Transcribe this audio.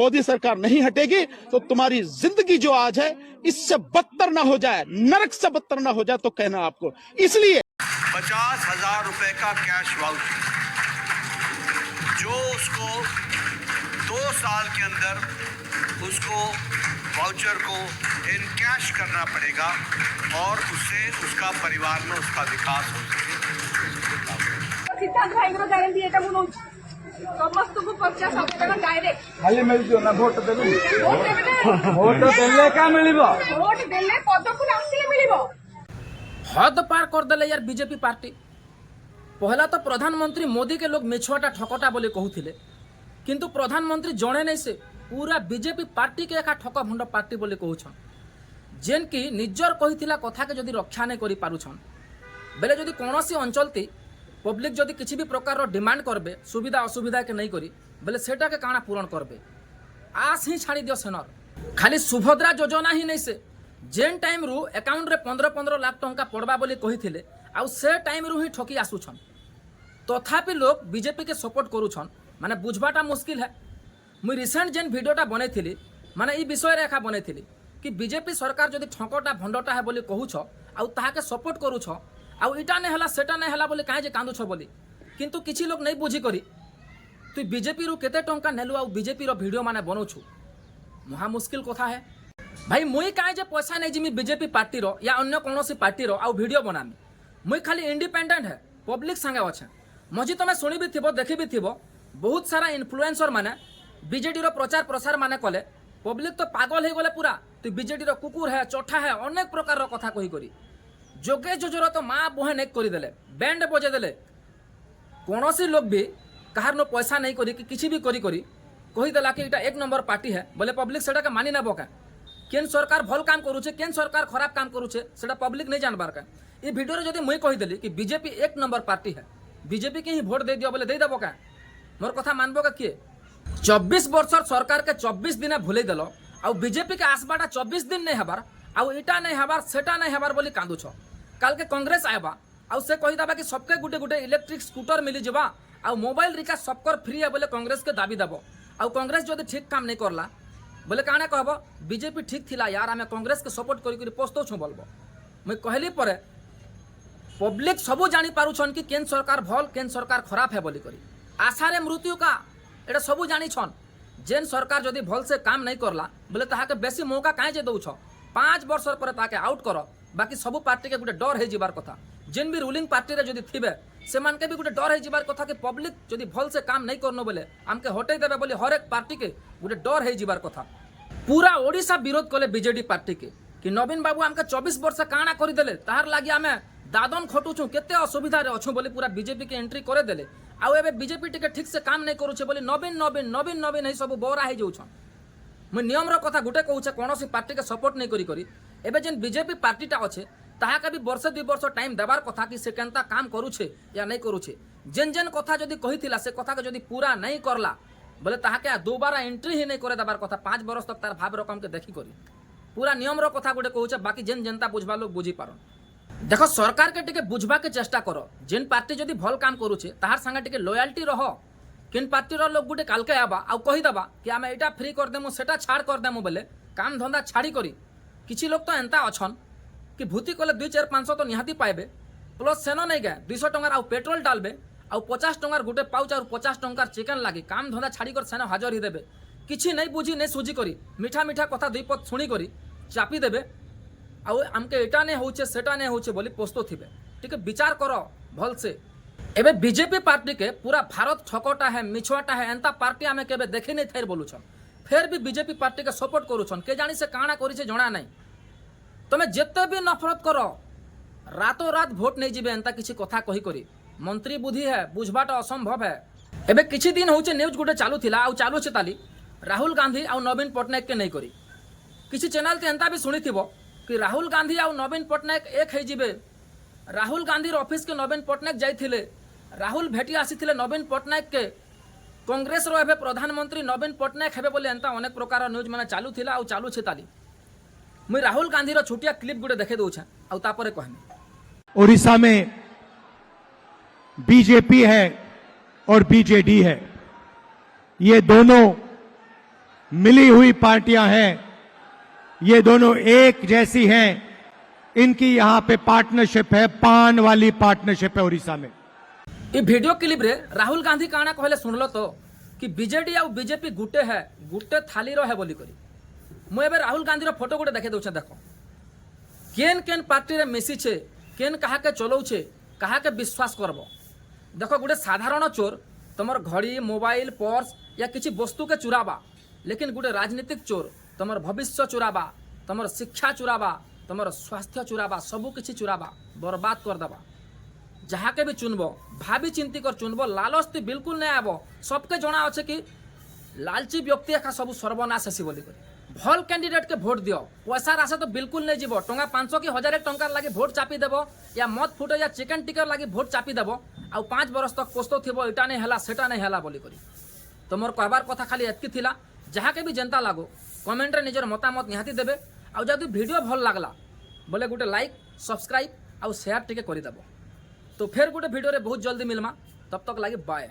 मोदी सरकार नहीं हटेगी तो तुम्हारी जिंदगी जो आज है इससे बदतर ना हो जाए, नरक से बदतर ना हो जाए तो कहना आपको। इसलिए 50,000 रुपए का कैश वाउचर जो उसको 2 साल के अंदर उसको वाउचर को इनकैश करना पड़ेगा और उससे उसका परिवार में उसका विकास हो सके। सिद्धांत भाई को गारंटी এটা মনে হচ্ছে সমস্তকে 50,000 টাকা ডাইরেক্ট খালি মিলছো না ভোট দেবে ভোট দেবে না ভোট দেলে কা মিলিব ভোট দেলে কতক্ষণ আসলে মিলিব हद पार कर देले यार बीजेपी पार्टी। पहला तो प्रधानमंत्री मोदी के लोग मिछुआटा ठकटा बोले कहूथिले किंतु प्रधानमंत्री जणे नहीं से पूरा बीजेपी पार्टी के एका ठक भंड पार्टी बोले कहूछन जेन की निजर कहिथिला कथा के जदि रक्षा नहीं करि पारुछन बेले जदि कोनोसी अंचलती पब्लिक जदि किसी भी प्रकार डिमांड करबे सुविधा असुविधा के नहीं करी बेले सेटा के काना पूरण करबे आस ही छाड़ी दियो सेनर। खाली सुभद्रा योजना ही नहीं से जेन टाइम रु अकाउंट रे 15-15 लाख टंका पड़वा बोली कहिथिले आउ से टाइम रु ही ठकी आसुछन तथापि लोग बीजेपी के सपोर्ट करूछन माने बुझबाटा मुश्किल है। मुई रिसेंट जेन वीडियोटा बनैथिली माने ई विषय रेखा बनैथिली कि बीजेपी सरकार जदि ठकटा भंडटा है बोली कहूछ आउ ताहाके सपोर्ट करूछ आउ इटा नहीं हला सेटा नहीं हला बोली काहे जे कांदुछ बोली किंतु किछि लोग नहीं बुझी करी तु बीजेपी रु केते टंका नेलु आउ बीजेपी रो वीडियो माने बनौछु महा मुश्किल कथा है भाई। मुई काहे जे पैसा नहीं जिमी बीजेपी पार्टी रो या अन्य कोनोसी पार्टी रो आउ वीडियो बनामी मुई खाली इंडिपेंडेंट है पब्लिक संगे अच्छे मझी तुम शुणी भी थी देखी भी थी बहुत सारा इन्फ्लुएंसर माने बीजेडी रो प्रचार प्रसार माने कले पब्लिक तो पागल हो गले पूरा तु बीजेडी रो कुकुर है चोठा है अनेक प्रकार रो कथा कही करी जोगे जोजोर तो माँ बुहे नेक कर देले बैंड बजे देले कौनसी लोग भी कहार नो पैसा नहीं करी कि किसी भी करी करी कहीदेला कि इटा 1 नंबर पार्टी है बोले पब्लिक सेटा के मानी नेबो का केन सरकार भल काम करूचे केन सरकार खराब काम करूचे सेटा पब्लिक नहीं जानबार का। ये वीडियो रे जदि मुई कहीदेली कि बीजेपी 1 नंबर पार्टी है बीजेपी के ही भोट दे दियो बोले दे देबो का मोर कथा मानबो का किए 24 वर्षर सरकार के 24 दिन भूले देलो आउ बीजेपी के आसबाटा 24 दिन नहीं हबार आउ इटा नहीं हबार सेटा नहीं हबार बोली कांदुछ काल के कांग्रेस आएबा आउ से कहीदेबा कि सबके गुटे गुटे इलेक्ट्रिक स्कूटर मिली जबा आउ मोबाइल रिचार्ज सबकर फ्री है बोले कांग्रेस के दाबी देबो आउ कांग्रेस जदि ठीक काम नहीं करला बोले काने कहबो बीजेपी ठीक थिला यार आमे कांग्रेस के सपोर्ट करी करी पोस्तो छु बोलबो मैं कहली परे पब्लिक सबो जानी पारुछन कि केन सरकार भल केन सरकार खराब है बोली करी आशा रे मृत्यु का एटा सबो जानी छन जेन सरकार जदि भल से काम नहीं करला बोले ताहाके बेसी मौका काहे जे दउछ 5 वर्ष पर ताके आउट करो बाकी सबो पार्टी के गुटे डर है जीवार कथा जेन भी रूलिंग पार्टी रे जदि थिबे से मान के भी गुटे डर है जीवार कथा कि पब्लिक जदि भल से काम नहीं करनो बोले हमके हटै देबे बोली हर एक पार्टी के गुटे डर है जीवार कथा। पूरा ओडिशा विरोध कले बीजेडी पार्टी के कि नवीन बाबू हमके 24 वर्ष काना करि देले ताहार लागि आमे दादन खटुछु केते असुविधा रे अछु बोली पूरा बीजेपी के एंट्री करे देले आउ एबे बीजेपी टिके ठीक से काम नहीं करूछे बोली नवीन ही सब बोरा हे जाउछन। मैं नियम रो कथा गुटे कहूछे कोनोसी पार्टी के सपोर्ट नहीं करी करी एबे जेन बीजेपी पार्टीटा अच्छे ताहाके भी वर्ष 2 वर्ष टाइम देबार कथा कि से केनता काम करूछे या नहीं करूछे जेन जेन कथा जदि कहिथिला से कथा के जदि पूरा नहीं करला बोले ताहाके दोबारा एंट्री ही नहीं करे देबार कथा 5 वर्ष तक तार भाव रकम के देखी करी पूरा नियम रो कथा गुटे कहूछे बाकी जेन जनता बुझबा लोग बुझी पारन। देखो सरकार के टिके बुझबा के चेष्टा करो जेन पार्टी जदि भल काम करूछे ताहार संगे टिके लॉयल्टी रहो केन पार्टी रो लोग गुटे कालके आबा आउ कहि दबा कि आमे एटा फ्री कर देमु सेटा छाड़ कर देमु बोले काम धंधा छाड़ी करी किछि लोग तो एंता अछन कि भूति कले 2-4-500 तो निहाती पाइबे प्लस सेनो नहीं गए 200 टंकार आउ पेट्रोल डालबे आउ 50 टंकार गुटे पाउच आउ 50 टंकार चिकन लागी काम धंधा छाड़ी कर सेनो हाजर ही देबे किछि नहीं बुझी नहीं सुझी करी मीठा मीठा कथा 2 पद सुनी करी चापी देबे आउ हमके एटा नहीं होचे सेटा नहीं होचे बोली पोस्तो थिबे ठीक है विचार करो भल से। एबे बीजेपी पार्टी के पूरा भारत ठकटा है मिछुआटा है एंता पार्टी आमे केबे देखि नहीं थैर बोलुछन फिर भी बीजेपी पार्टी के सपोर्ट करूछन के जानी से काना करी से जणा नहीं तमे जेते भी नफरत करो रातों रात भोट नहीं जीवे एंता किसी कथा कही करी मंत्री बुद्धि है बुझबाटा असंभव है। एबे किछि दिन होचे न्यूज गुटे चालू थिला आउ चालू छे ताली राहुल गांधी आउ नवीन पटनायक के नहीं करी किछि चैनल ते एंता भी सुनी थिबो कि राहुल गांधी आउ नवीन पटनायक एक है जीवे राहुल गांधी ऑफिस के नवीन पटनायक जाइथिले राहुल भेटी आसीथिले नवीन पटनायक के कांग्रेस रो एबे प्रधानमंत्री नवीन पटनायक हेबे बोले एंता अनेक प्रकार न्यूज माने चालू थिला आउ चालू छे ताली मुई राहुल गांधी रो छोटिया क्लिप गुटे देखे दउछा आउ तापरे कहमी उड़ीसा में बीजेपी है और बीजेडी है ये दोनों मिली हुई पार्टियां हैं, ये दोनों एक जैसी हैं। इनकी यहां पे पार्टनरशिप है, पान वाली पार्टनरशिप है उड़ीसा में। ये वीडियो क्लिप रे राहुल गांधी काना कहले सुनलो तो कि बीजेडी और बीजेपी गुटे है, गुटे थाली रो है बोली करी। मु एबे राहुल गांधी रो फोटो गुटे देखे दउछे, देखो केन केन पार्टी रे मिसी छे, केन कहा के चलौ छे, कहा के विश्वास करबो। देखो गुटे साधारण चोर तमर घड़ी, मोबाइल, पर्स या किसी वस्तु के चुराबा, लेकिन गुटे राजनीतिक चोर तमर भविष्य चुराबा, तमर शिक्षा चुराबा, तमर स्वास्थ्य चुराबा, सबू किसी चुराबा, बर्बाद कर देबा। जहाँ के भी चुनब भाभी चिंती कर चुनब, लालचती बिल्कुल नहीं आब। सबके जना अच्छे कि लालची व्यक्ति एका सब सर्वनाश हेसी बोली करी। भल कैंडिडेट के भोट दियो, पैसा राशे तो बिल्कुल नहीं जीव। टंका 500 कि 1000 टंका लगी भोट चापी देव, या मत फुटे या चिकेन टिकर लगी भोट चापी देव, आ 5 बरस तक पोस्तो थी इटा नहीं है सेटा नहीं है बोली करी। तो मोर कहबार कथा खाली एतकी थिला। जहाँ के भी जनता लागो कमेंट रे निजर मतामत निहाती देबे। आ जदि वीडियो भल लागला बोले गोटे लाइक, सब्सक्राइब और शेयर टिके करी देबो। तो फिर गोटे वीडियो रे बहुत जल्दी मिलमा, तब तक लगे बाय।